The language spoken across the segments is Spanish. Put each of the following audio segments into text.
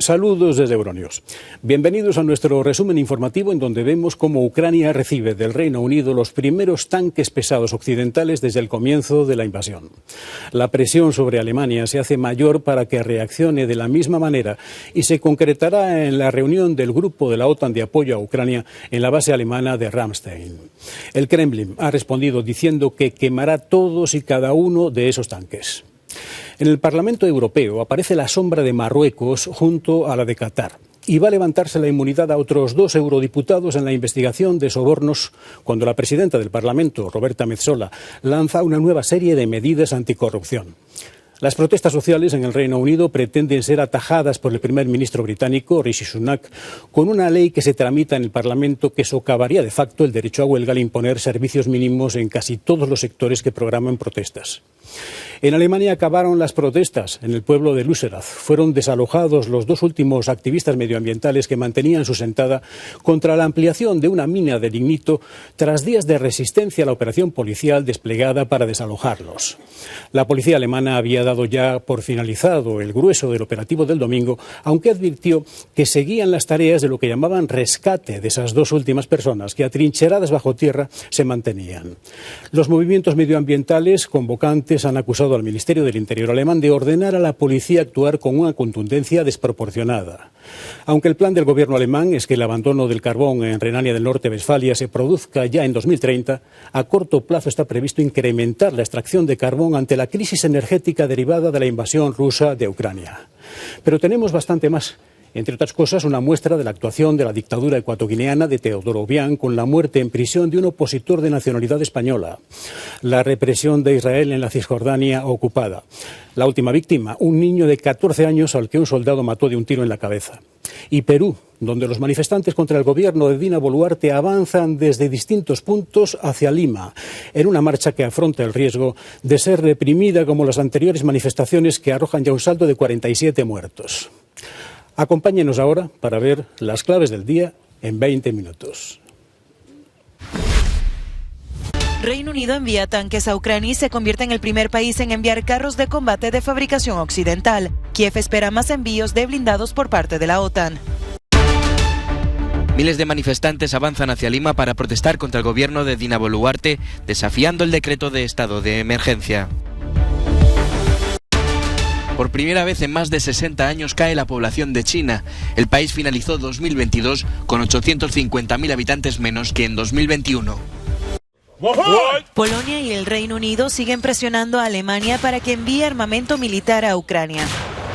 Saludos desde Euronews. Bienvenidos a nuestro resumen informativo en donde vemos cómo Ucrania recibe del Reino Unido los primeros tanques pesados occidentales desde el comienzo de la invasión. La presión sobre Alemania se hace mayor para que reaccione de la misma manera y se concretará en la reunión del grupo de la OTAN de apoyo a Ucrania en la base alemana de Ramstein. El Kremlin ha respondido diciendo que quemará todos y cada uno de esos tanques. En el Parlamento Europeo aparece la sombra de Marruecos junto a la de Qatar y va a levantarse la inmunidad a otros 2 eurodiputados en la investigación de sobornos cuando la presidenta del Parlamento, Roberta Metsola, lanza una nueva serie de medidas anticorrupción. Las protestas sociales en el Reino Unido pretenden ser atajadas por el primer ministro británico, Rishi Sunak, con una ley que se tramita en el Parlamento que socavaría de facto el derecho a huelga al imponer servicios mínimos en casi todos los sectores que programan protestas. En Alemania acabaron las protestas en el pueblo de Lützerath. Fueron desalojados los 2 últimos activistas medioambientales que mantenían su sentada contra la ampliación de una mina de lignito tras días de resistencia a la operación policial desplegada para desalojarlos. La policía alemana había dado ya por finalizado el grueso del operativo del domingo, aunque advirtió que seguían las tareas de lo que llamaban rescate de esas 2 últimas personas que atrincheradas bajo tierra se mantenían. Los movimientos medioambientales convocantes han acusado al Ministerio del Interior alemán de ordenar a la policía actuar con una contundencia desproporcionada. Aunque el plan del gobierno alemán es que el abandono del carbón en Renania del Norte-Westfalia se produzca ya en 2030, a corto plazo está previsto incrementar la extracción de carbón ante la crisis energética derivada de la invasión rusa de Ucrania. Pero tenemos bastante más. Entre otras cosas, una muestra de la actuación de la dictadura ecuatoguineana de Teodoro Obiang con la muerte en prisión de un opositor de nacionalidad española. La represión de Israel en la Cisjordania ocupada. La última víctima, un niño de 14 años al que un soldado mató de un tiro en la cabeza. Y Perú, donde los manifestantes contra el gobierno de Dina Boluarte avanzan desde distintos puntos hacia Lima, en una marcha que afronta el riesgo de ser reprimida como las anteriores manifestaciones que arrojan ya un saldo de 47 muertos. Acompáñenos ahora para ver las claves del día en 20 minutos. Reino Unido envía tanques a Ucrania y se convierte en el primer país en enviar carros de combate de fabricación occidental. Kiev espera más envíos de blindados por parte de la OTAN. Miles de manifestantes avanzan hacia Lima para protestar contra el gobierno de Dina Boluarte, desafiando el decreto de estado de emergencia. Por primera vez en más de 60 años cae la población de China. El país finalizó 2022 con 850.000 habitantes menos que en 2021. Polonia y el Reino Unido siguen presionando a Alemania para que envíe armamento militar a Ucrania.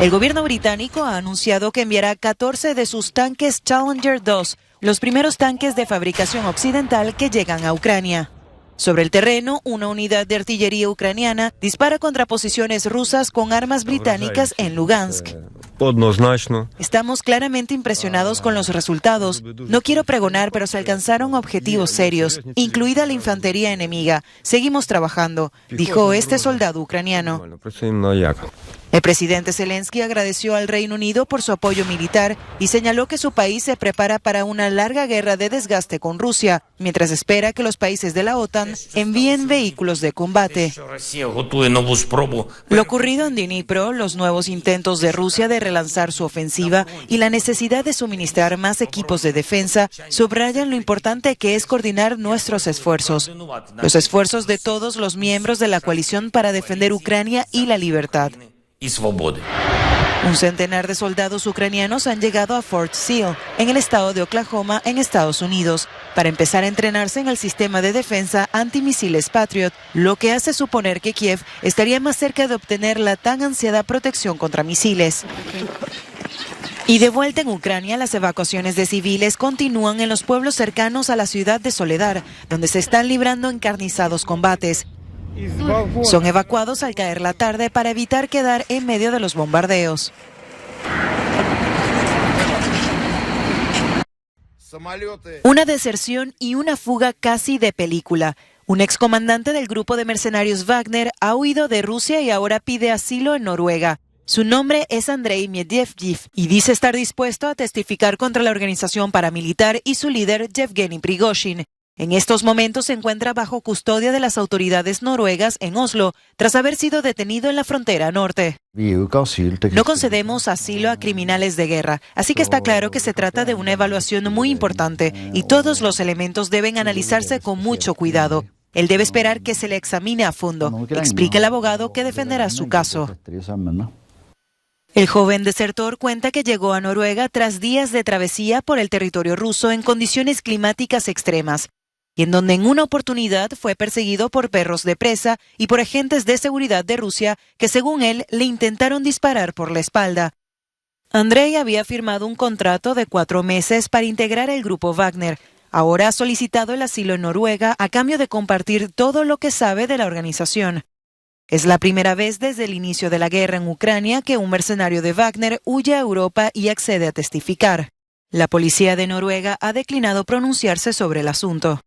El gobierno británico ha anunciado que enviará 14 de sus tanques Challenger 2, los primeros tanques de fabricación occidental que llegan a Ucrania. Sobre el terreno, una unidad de artillería ucraniana dispara contra posiciones rusas con armas británicas en Lugansk. Estamos claramente impresionados con los resultados. No quiero pregonar, pero se alcanzaron objetivos serios, incluida la infantería enemiga. Seguimos trabajando, dijo este soldado ucraniano. El presidente Zelensky agradeció al Reino Unido por su apoyo militar y señaló que su país se prepara para una larga guerra de desgaste con Rusia, mientras espera que los países de la OTAN envíen vehículos de combate. Lo ocurrido en Dnipro, los nuevos intentos de Rusia de relanzar su ofensiva y la necesidad de suministrar más equipos de defensa subrayan lo importante que es coordinar nuestros esfuerzos, los esfuerzos de todos los miembros de la coalición para defender Ucrania y la libertad. Un centenar de soldados ucranianos han llegado a Fort Sill, en el estado de Oklahoma, en Estados Unidos, para empezar a entrenarse en el sistema de defensa antimisiles Patriot, lo que hace suponer que Kiev estaría más cerca de obtener la tan ansiada protección contra misiles. Y de vuelta en Ucrania, las evacuaciones de civiles continúan en los pueblos cercanos a la ciudad de Soledar, donde se están librando encarnizados combates. Son evacuados al caer la tarde para evitar quedar en medio de los bombardeos. Una deserción y una fuga casi de película. Un excomandante del grupo de mercenarios Wagner ha huido de Rusia y ahora pide asilo en Noruega. Su nombre es Andrei Medvedev y dice estar dispuesto a testificar contra la organización paramilitar y su líder Yevgeny Prigozhin. En estos momentos se encuentra bajo custodia de las autoridades noruegas en Oslo, tras haber sido detenido en la frontera norte. No concedemos asilo a criminales de guerra, así que está claro que se trata de una evaluación muy importante y todos los elementos deben analizarse con mucho cuidado. Él debe esperar que se le examine a fondo, explica el abogado que defenderá su caso. El joven desertor cuenta que llegó a Noruega tras días de travesía por el territorio ruso en condiciones climáticas extremas, y en donde en una oportunidad fue perseguido por perros de presa y por agentes de seguridad de Rusia que, según él, le intentaron disparar por la espalda. Andrei había firmado un contrato de 4 meses para integrar el grupo Wagner. Ahora ha solicitado el asilo en Noruega a cambio de compartir todo lo que sabe de la organización. Es la primera vez desde el inicio de la guerra en Ucrania que un mercenario de Wagner huye a Europa y accede a testificar. La policía de Noruega ha declinado pronunciarse sobre el asunto.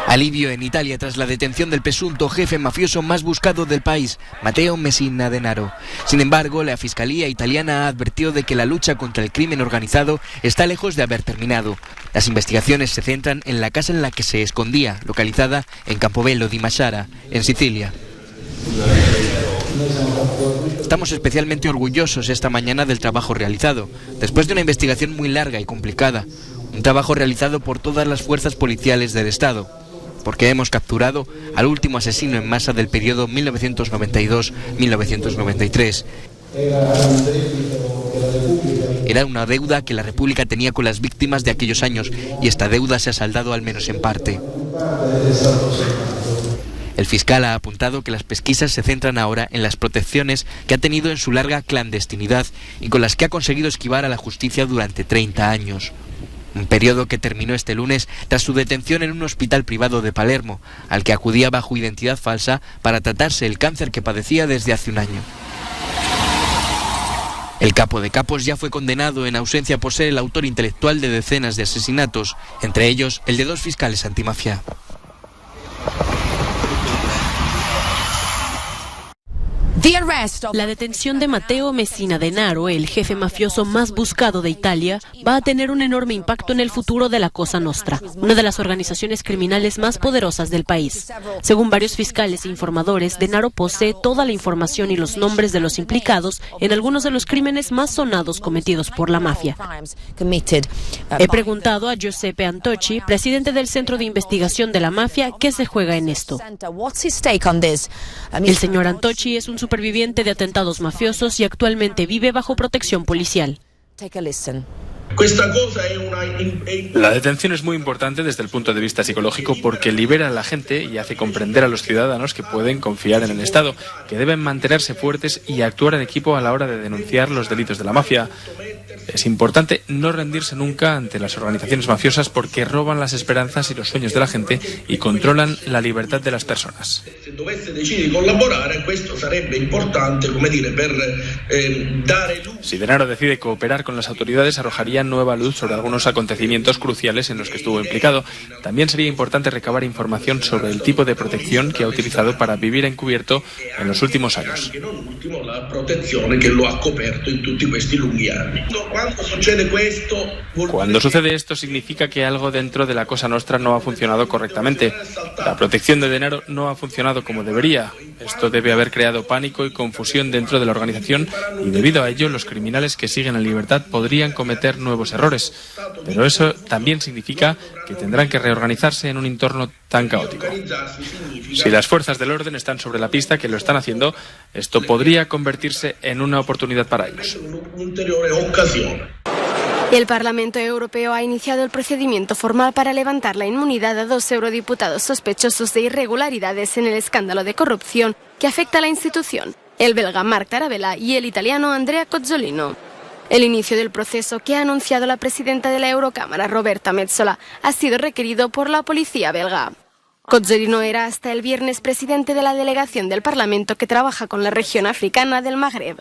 Alivio en Italia tras la detención del presunto jefe mafioso más buscado del país, Matteo Messina Denaro. Sin embargo, la Fiscalía italiana ha advertido de que la lucha contra el crimen organizado está lejos de haber terminado. Las investigaciones se centran en la casa en la que se escondía, localizada en Campobello di Masciara, en Sicilia. Estamos especialmente orgullosos esta mañana del trabajo realizado, después de una investigación muy larga y complicada. Un trabajo realizado por todas las fuerzas policiales del Estado, porque hemos capturado al último asesino en masa del periodo 1992-1993. Era una deuda que la República tenía con las víctimas de aquellos años, y esta deuda se ha saldado al menos en parte. El fiscal ha apuntado que las pesquisas se centran ahora en las protecciones que ha tenido en su larga clandestinidad y con las que ha conseguido esquivar a la justicia durante 30 años. Un periodo que terminó este lunes tras su detención en un hospital privado de Palermo, al que acudía bajo identidad falsa para tratarse el cáncer que padecía desde hace un año. El capo de capos ya fue condenado en ausencia por ser el autor intelectual de decenas de asesinatos, entre ellos el de 2 fiscales antimafia. La detención de Matteo Messina Denaro, el jefe mafioso más buscado de Italia, va a tener un enorme impacto en el futuro de la Cosa Nostra, una de las organizaciones criminales más poderosas del país. Según varios fiscales e informadores, Denaro posee toda la información y los nombres de los implicados en algunos de los crímenes más sonados cometidos por la mafia. He preguntado a Giuseppe Antocci, presidente del Centro de Investigación de la Mafia, qué se juega en esto. El señor Antocci es un superviviente de atentados mafiosos y actualmente vive bajo protección policial. La detención es muy importante desde el punto de vista psicológico porque libera a la gente y hace comprender a los ciudadanos que pueden confiar en el Estado, que deben mantenerse fuertes y actuar en equipo a la hora de denunciar los delitos de la mafia. Es importante no rendirse nunca ante las organizaciones mafiosas porque roban las esperanzas y los sueños de la gente y controlan la libertad de las personas. Si Denaro decide cooperar con las autoridades, arrojaría nueva luz sobre algunos acontecimientos cruciales en los que estuvo implicado. También sería importante recabar información sobre el tipo de protección que ha utilizado para vivir encubierto en los últimos años. Cuando sucede esto significa que algo dentro de la Cosa Nostra no ha funcionado correctamente. La protección de Denaro no ha funcionado como debería. Esto debe haber creado pánico y confusión dentro de la organización y debido a ello los criminales que siguen en libertad podrían cometer nuevos errores. Pero eso también significa que tendrán que reorganizarse en un entorno tan caótico. Si las fuerzas del orden están sobre la pista, que lo están haciendo, esto podría convertirse en una oportunidad para ellos. El Parlamento Europeo ha iniciado el procedimiento formal para levantar la inmunidad a 2 eurodiputados sospechosos de irregularidades en el escándalo de corrupción que afecta a la institución, el belga Marc Tarabella y el italiano Andrea Cozzolino. El inicio del proceso que ha anunciado la presidenta de la Eurocámara, Roberta Metsola, ha sido requerido por la policía belga. Cozzolino era hasta el viernes presidente de la delegación del Parlamento que trabaja con la región africana del Magreb.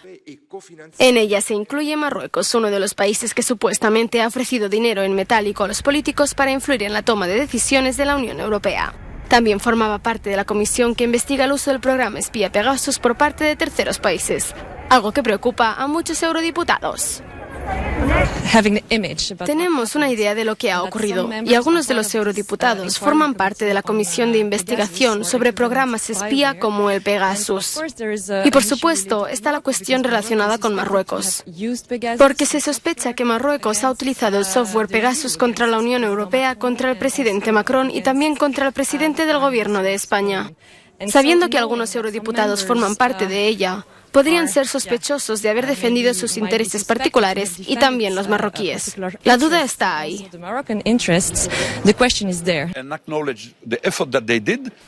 En ella se incluye Marruecos, uno de los países que supuestamente ha ofrecido dinero en metálico a los políticos para influir en la toma de decisiones de la Unión Europea. También formaba parte de la comisión que investiga el uso del programa espía Pegasus por parte de terceros países, algo que preocupa a muchos eurodiputados. Tenemos una idea de lo que ha ocurrido y algunos de los eurodiputados forman parte de la comisión de investigación sobre programas espía como el Pegasus. Y por supuesto está la cuestión relacionada con Marruecos, porque se sospecha que Marruecos ha utilizado el software Pegasus contra la Unión Europea, contra el presidente Macron y también contra el presidente del gobierno de España. Sabiendo que algunos eurodiputados forman parte de ella, podrían ser sospechosos de haber defendido sus intereses particulares y también los marroquíes. La duda está ahí.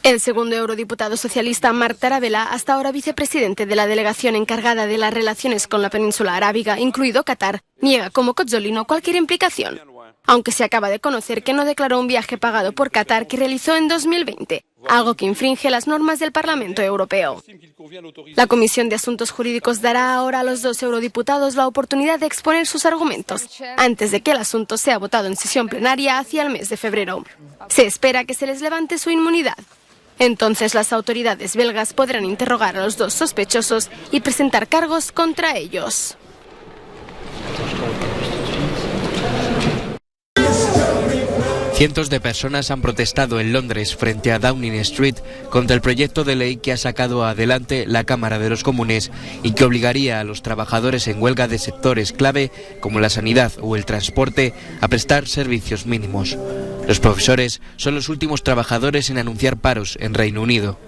El segundo eurodiputado socialista, Marc Tarabella, hasta ahora vicepresidente de la delegación encargada de las relaciones con la península arábiga, incluido Qatar, niega como Cozzolino cualquier implicación, aunque se acaba de conocer que no declaró un viaje pagado por Qatar que realizó en 2020, algo que infringe las normas del Parlamento Europeo. La Comisión de Asuntos Jurídicos dará ahora a los dos eurodiputados la oportunidad de exponer sus argumentos, antes de que el asunto sea votado en sesión plenaria hacia el mes de febrero. Se espera que se les levante su inmunidad. Entonces las autoridades belgas podrán interrogar a los dos sospechosos y presentar cargos contra ellos. Cientos de personas han protestado en Londres frente a Downing Street contra el proyecto de ley que ha sacado adelante la Cámara de los Comunes y que obligaría a los trabajadores en huelga de sectores clave como la sanidad o el transporte a prestar servicios mínimos. Los profesores son los últimos trabajadores en anunciar paros en Reino Unido.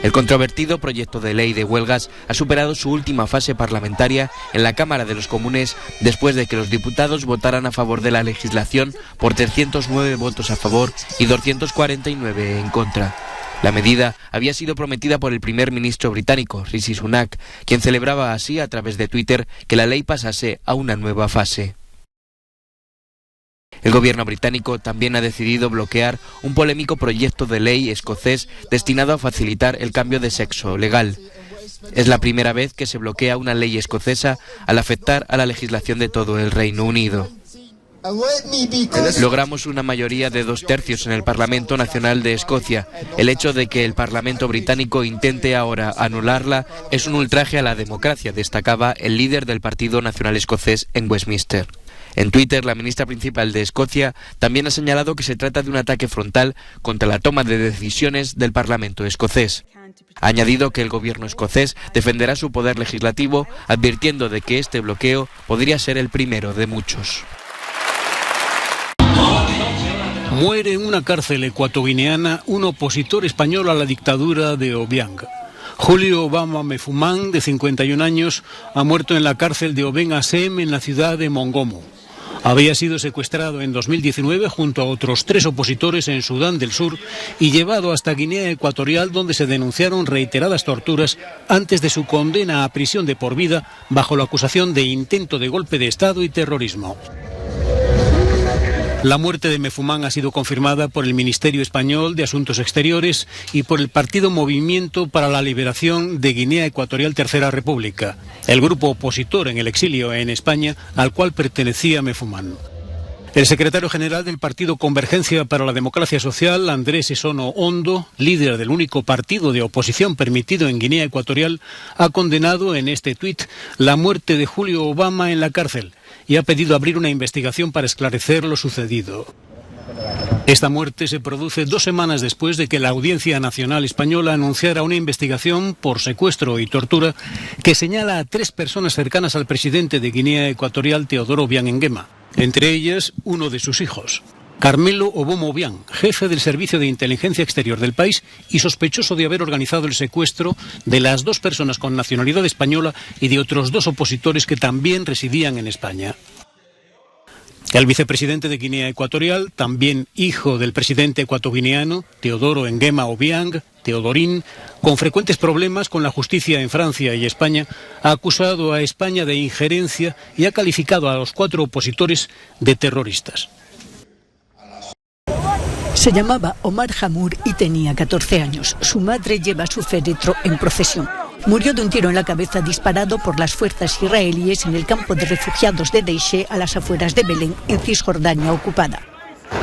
El controvertido proyecto de ley de huelgas ha superado su última fase parlamentaria en la Cámara de los Comunes después de que los diputados votaran a favor de la legislación por 309 votos a favor y 249 en contra. La medida había sido prometida por el primer ministro británico, Rishi Sunak, quien celebraba así a través de Twitter que la ley pasase a una nueva fase. El gobierno británico también ha decidido bloquear un polémico proyecto de ley escocés destinado a facilitar el cambio de sexo legal. Es la primera vez que se bloquea una ley escocesa al afectar a la legislación de todo el Reino Unido. Logramos una mayoría de 2/3 en el Parlamento Nacional de Escocia. El hecho de que el Parlamento británico intente ahora anularla es un ultraje a la democracia, destacaba el líder del Partido Nacional Escocés en Westminster. En Twitter, la ministra principal de Escocia también ha señalado que se trata de un ataque frontal contra la toma de decisiones del Parlamento escocés. Ha añadido que el gobierno escocés defenderá su poder legislativo, advirtiendo de que este bloqueo podría ser el primero de muchos. Muere en una cárcel ecuatoguineana un opositor español a la dictadura de Obiang. Julio Obama Mefumán, de 51 años, ha muerto en la cárcel de Oben Asem en la ciudad de Mongomo. Había sido secuestrado en 2019 junto a otros 3 opositores en Sudán del Sur y llevado hasta Guinea Ecuatorial, donde se denunciaron reiteradas torturas antes de su condena a prisión de por vida bajo la acusación de intento de golpe de Estado y terrorismo. La muerte de Mefumán ha sido confirmada por el Ministerio Español de Asuntos Exteriores y por el Partido Movimiento para la Liberación de Guinea Ecuatorial Tercera República, el grupo opositor en el exilio en España al cual pertenecía Mefumán. El secretario general del Partido Convergencia para la Democracia Social, Andrés Esono Ondo, líder del único partido de oposición permitido en Guinea Ecuatorial, ha condenado en este tuit la muerte de Julio Obama en la cárcel y ha pedido abrir una investigación para esclarecer lo sucedido. Esta muerte se produce 2 semanas después de que la Audiencia Nacional Española anunciara una investigación por secuestro y tortura que señala a 3 personas cercanas al presidente de Guinea Ecuatorial, Teodoro Obiang Nguema, entre ellas uno de sus hijos, Carmelo Obomo Obiang, jefe del Servicio de Inteligencia Exterior del país y sospechoso de haber organizado el secuestro de las 2 personas con nacionalidad española y de otros 2 opositores que también residían en España. El vicepresidente de Guinea Ecuatorial, también hijo del presidente ecuatoguineano, Teodoro Nguema Obiang, Teodorín, con frecuentes problemas con la justicia en Francia y España, ha acusado a España de injerencia y ha calificado a los 4 opositores de terroristas. Se llamaba Omar Hamour y tenía 14 años. Su madre lleva su féretro en procesión. Murió de un tiro en la cabeza disparado por las fuerzas israelíes en el campo de refugiados de Deishé, a las afueras de Belén, en Cisjordania ocupada.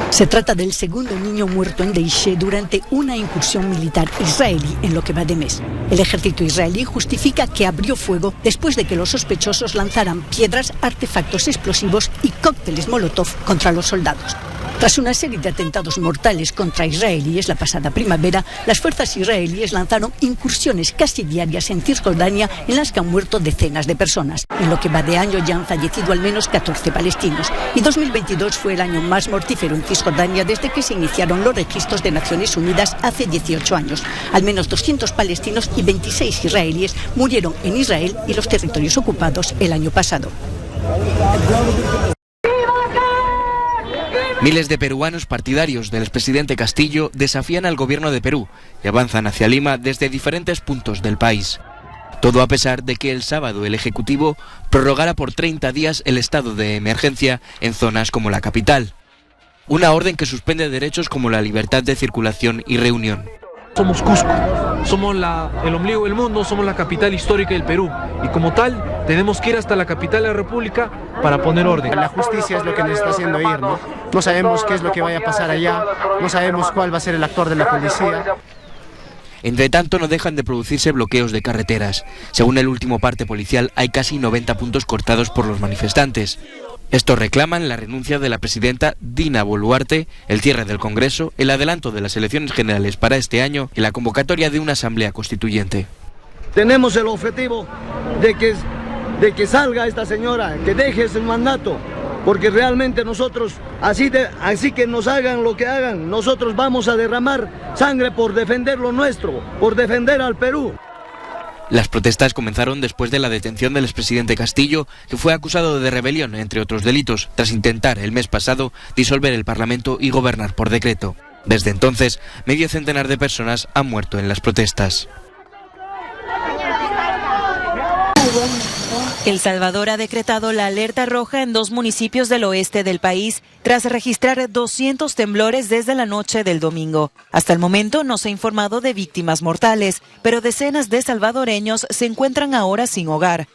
Se trata del segundo niño muerto en Deishe durante una incursión militar israelí en lo que va de mes. El ejército israelí justifica que abrió fuego después de que los sospechosos lanzaran piedras, artefactos explosivos y cócteles Molotov contra los soldados. Tras una serie de atentados mortales contra israelíes la pasada primavera, las fuerzas israelíes lanzaron incursiones casi diarias en Cisjordania en las que han muerto decenas de personas. En lo que va de año ya han fallecido al menos 14 palestinos. Y 2022 fue el año más mortífero en Cisjordania desde que se iniciaron los registros de Naciones Unidas hace 18 años. Al menos 200 palestinos y 26 israelíes murieron en Israel y los territorios ocupados el año pasado. Miles de peruanos partidarios del expresidente Castillo desafían al gobierno de Perú y avanzan hacia Lima desde diferentes puntos del país. Todo a pesar de que el sábado el Ejecutivo prorrogara por 30 días el estado de emergencia en zonas como la capital. Una orden que suspende derechos como la libertad de circulación y reunión. Somos Cusco, somos el ombligo del mundo, somos la capital histórica del Perú y como tal tenemos que ir hasta la capital de la República para poner orden. La justicia es lo que nos está haciendo ir, ¿no? No sabemos qué es lo que vaya a pasar allá, no sabemos cuál va a ser el actor de la policía. Entre tanto, no dejan de producirse bloqueos de carreteras. Según el último parte policial, hay casi 90 puntos cortados por los manifestantes. Estos reclaman la renuncia de la presidenta Dina Boluarte, el cierre del Congreso, el adelanto de las elecciones generales para este año y la convocatoria de una asamblea constituyente. Tenemos el objetivo de que salga esta señora, que deje ese mandato, porque realmente nosotros, así que nos hagan lo que hagan, nosotros vamos a derramar sangre por defender lo nuestro, por defender al Perú. Las protestas comenzaron después de la detención del expresidente Castillo, que fue acusado de rebelión, entre otros delitos, tras intentar el mes pasado disolver el Parlamento y gobernar por decreto. Desde entonces, medio centenar de personas han muerto en las protestas. El Salvador ha decretado la alerta roja en 2 municipios del oeste del país tras registrar 200 temblores desde la noche del domingo. Hasta el momento no se ha informado de víctimas mortales, pero decenas de salvadoreños se encuentran ahora sin hogar.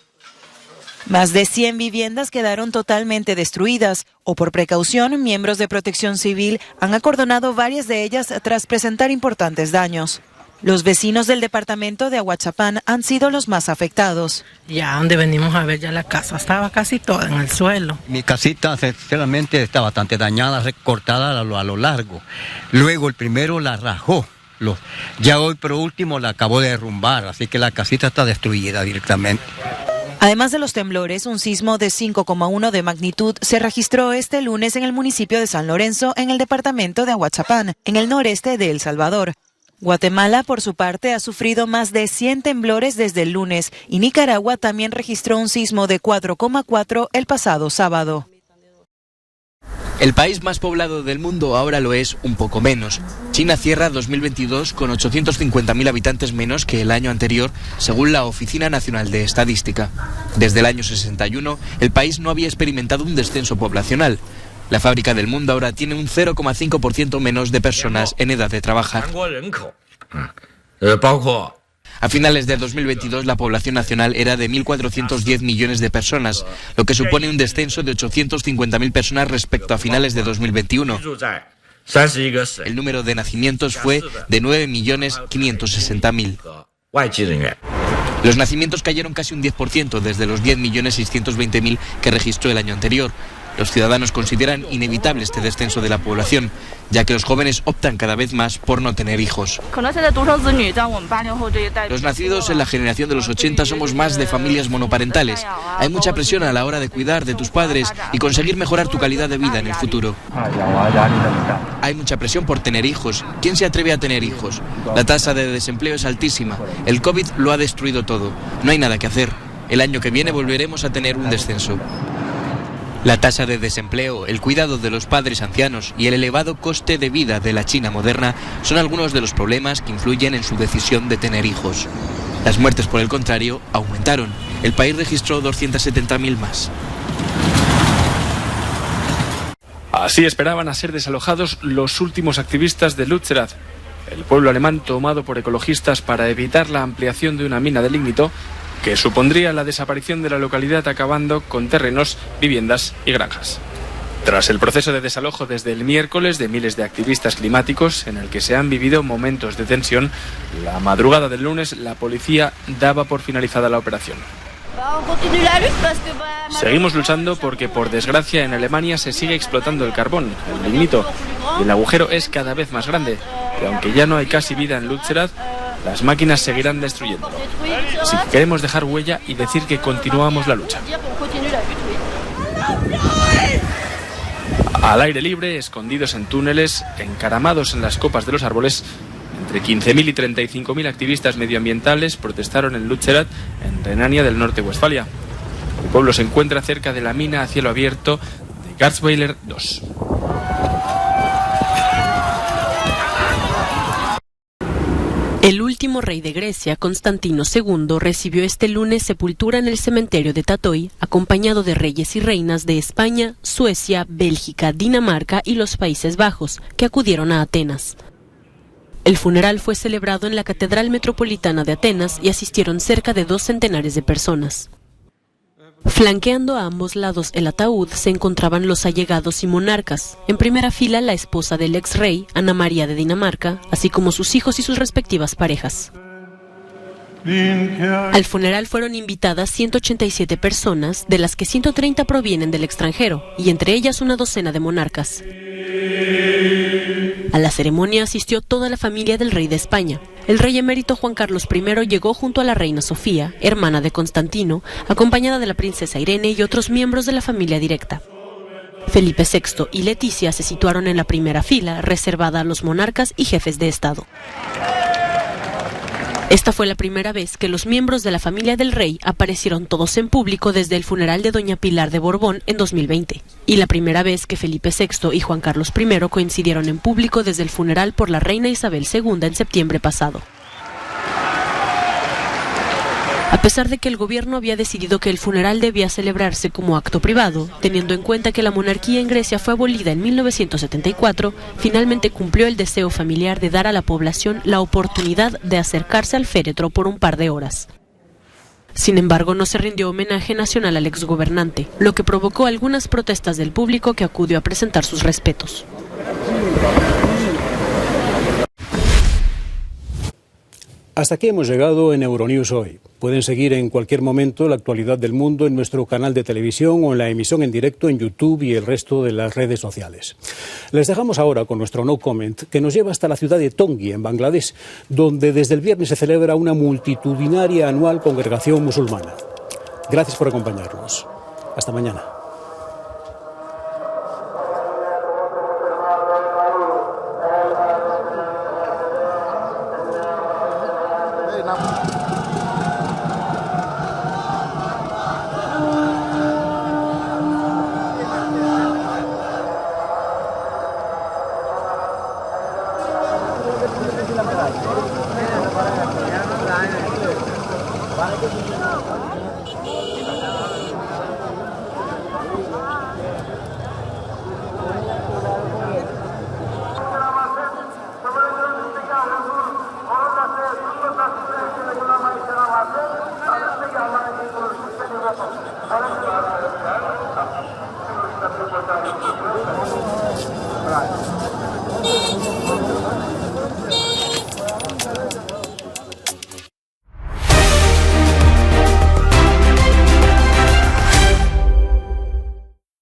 Más de 100 viviendas quedaron totalmente destruidas, o por precaución, miembros de Protección Civil han acordonado varias de ellas tras presentar importantes daños. Los vecinos del departamento de Ahuachapán han sido los más afectados. Ya donde venimos a ver, ya la casa estaba casi toda en el suelo. Mi casita sinceramente está bastante dañada, recortada a lo largo. Luego el primero la rajó. Ya hoy por último la acabó de derrumbar, así que la casita está destruida directamente. Además de los temblores, un sismo de 5,1 de magnitud se registró este lunes en el municipio de San Lorenzo, en el departamento de Ahuachapán, en el noreste de El Salvador. Guatemala, por su parte, ha sufrido más de 100 temblores desde el lunes y Nicaragua también registró un sismo de 4,4 el pasado sábado. El país más poblado del mundo ahora lo es un poco menos. China cierra 2022 con 850.000 habitantes menos que el año anterior, según la Oficina Nacional de Estadística. Desde el año 61, el país no había experimentado un descenso poblacional. La fábrica del mundo ahora tiene un 0,5% menos de personas en edad de trabajar. A finales de 2022 la población nacional era de 1.410 millones de personas, lo que supone un descenso de 850.000 personas respecto a finales de 2021. El número de nacimientos fue de 9.560.000. Los nacimientos cayeron casi un 10% desde los 10.620.000 que registró el año anterior. Los ciudadanos consideran inevitable este descenso de la población, ya que los jóvenes optan cada vez más por no tener hijos. Los nacidos en la generación de los 80 somos más de familias monoparentales. Hay mucha presión a la hora de cuidar de tus padres y conseguir mejorar tu calidad de vida en el futuro. Hay mucha presión por tener hijos. ¿Quién se atreve a tener hijos? La tasa de desempleo es altísima. El COVID lo ha destruido todo. No hay nada que hacer. El año que viene volveremos a tener un descenso. La tasa de desempleo, el cuidado de los padres ancianos y el elevado coste de vida de la China moderna son algunos de los problemas que influyen en su decisión de tener hijos. Las muertes, por el contrario, aumentaron. El país registró 270.000 más. Así esperaban a ser desalojados los últimos activistas de Lützerath, el pueblo alemán tomado por ecologistas para evitar la ampliación de una mina de lignito que supondría la desaparición de la localidad, acabando con terrenos, viviendas y granjas. Tras el proceso de desalojo desde el miércoles de miles de activistas climáticos, en el que se han vivido momentos de tensión, la madrugada del lunes la policía daba por finalizada la operación. Seguimos luchando porque, por desgracia, en Alemania se sigue explotando el carbón, el lignito, y el agujero es cada vez más grande. Y aunque ya no hay casi vida en Lützerath, las máquinas seguirán destruyendo. Así que queremos dejar huella y decir que continuamos la lucha. Al aire libre, escondidos en túneles, encaramados en las copas de los árboles, entre 15.000 y 35.000 activistas medioambientales protestaron en Lützerath, en Renania del Norte-Westfalia. El pueblo se encuentra cerca de la mina a cielo abierto de Garzweiler 2. El último rey de Grecia, Constantino II, recibió este lunes sepultura en el cementerio de Tatoi, acompañado de reyes y reinas de España, Suecia, Bélgica, Dinamarca y los Países Bajos, que acudieron a Atenas. El funeral fue celebrado en la Catedral Metropolitana de Atenas y asistieron cerca de 2 centenares de personas. Flanqueando a ambos lados el ataúd se encontraban los allegados y monarcas. En primera fila la esposa del ex rey, Ana María de Dinamarca, así como sus hijos y sus respectivas parejas. Al funeral fueron invitadas 187 personas, de las que 130 provienen del extranjero, y entre ellas una docena de monarcas. A la ceremonia asistió toda la familia del rey de España. El rey emérito Juan Carlos I llegó junto a la reina Sofía, hermana de Constantino, acompañada de la princesa Irene y otros miembros de la familia directa. Felipe VI y Leticia se situaron en la primera fila, reservada a los monarcas y jefes de Estado. Esta fue la primera vez que los miembros de la familia del rey aparecieron todos en público desde el funeral de doña Pilar de Borbón en 2020, y la primera vez que Felipe VI y Juan Carlos I coincidieron en público desde el funeral por la reina Isabel II en septiembre pasado. A pesar de que el gobierno había decidido que el funeral debía celebrarse como acto privado, teniendo en cuenta que la monarquía en Grecia fue abolida en 1974, finalmente cumplió el deseo familiar de dar a la población la oportunidad de acercarse al féretro por un par de horas. Sin embargo, no se rindió homenaje nacional al exgobernante, lo que provocó algunas protestas del público que acudió a presentar sus respetos. Hasta aquí hemos llegado en Euronews hoy. Pueden seguir en cualquier momento la actualidad del mundo en nuestro canal de televisión o en la emisión en directo en YouTube y el resto de las redes sociales. Les dejamos ahora con nuestro No Comment, que nos lleva hasta la ciudad de Tongi, en Bangladesh, donde desde el viernes se celebra una multitudinaria anual congregación musulmana. Gracias por acompañarnos. Hasta mañana.